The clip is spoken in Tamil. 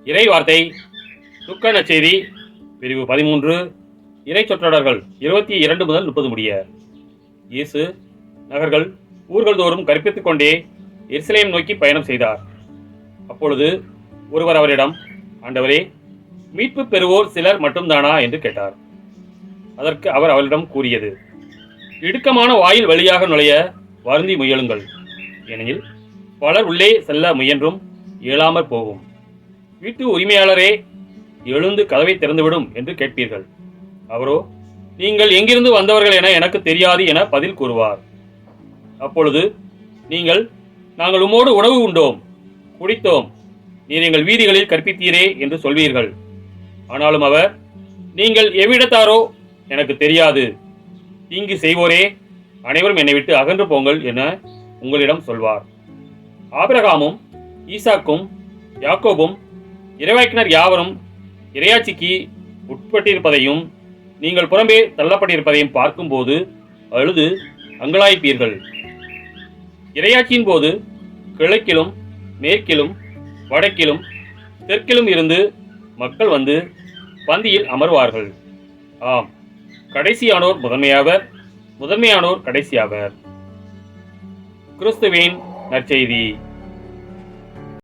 இறை வார்த்தை துக்க நற்செய்தி பிரிவு 13 இறை சொற்றொடர்கள் 22 முதல் 30 முடிய. இயேசு நகர்கள் ஊர்கள் தோறும் கற்பித்துக் கொண்டே எருசலேம் நோக்கி பயணம் செய்தார். அப்பொழுது ஒருவர் அவரிடம், ஆண்டவரே, மீட்பு பெறுவோர் சிலர் மட்டும்தானா என்று கேட்டார். அதற்கு அவர் அவரிடம் கூறியது, இடுக்கமான வாயில் வழியாக நுழைய வருந்தி முயலுங்கள். ஏனெனில் பலர் உள்ளே செல்ல முயன்றும் இயலாமற் போகும். வீட்டு உரிமையாளரே, எழுந்து கதவை திறந்துவிடும் என்று கேட்பீர்கள். அவரோ, நீங்கள் எங்கிருந்து வந்தவர்கள் என எனக்கு தெரியாது என பதில் கூறுவார். அப்பொழுது நீங்கள், நாங்கள் உம்மோடு உணவு உண்டோம், குடித்தோம், நீர் எங்கள் வீதிகளில் கற்பித்தீரே என்று சொல்வீர்கள். ஆனாலும் அவர், நீங்கள் எவ்விடத்தாரோ எனக்கு தெரியாது, தீங்கு செய்வோரே, அனைவரும் என்னை விட்டு அகன்று போங்கள் என உங்களிடம் சொல்வார். ஆபிரகாமும் ஈசாக்கும் யாக்கோபும் இறைவாக்கினர் யாவரும் இறையாட்சிக்கு உட்பட்டிருப்பதையும் நீங்கள் புறம்பே தள்ளப்பட்டிருப்பதையும் பார்க்கும்போது அழுது அங்கலாய்ப்பீர்கள். இறையாட்சியின் போது கிழக்கிலும் மேற்கிலும் வடக்கிலும் தெற்கிலும் இருந்து மக்கள் வந்து பந்தியில் அமர்வார்கள். ஆம், கடைசியானோர் முதன்மையாவர், முதன்மையானோர் கடைசியாவர். கிறிஸ்துவின் நற்செய்தி.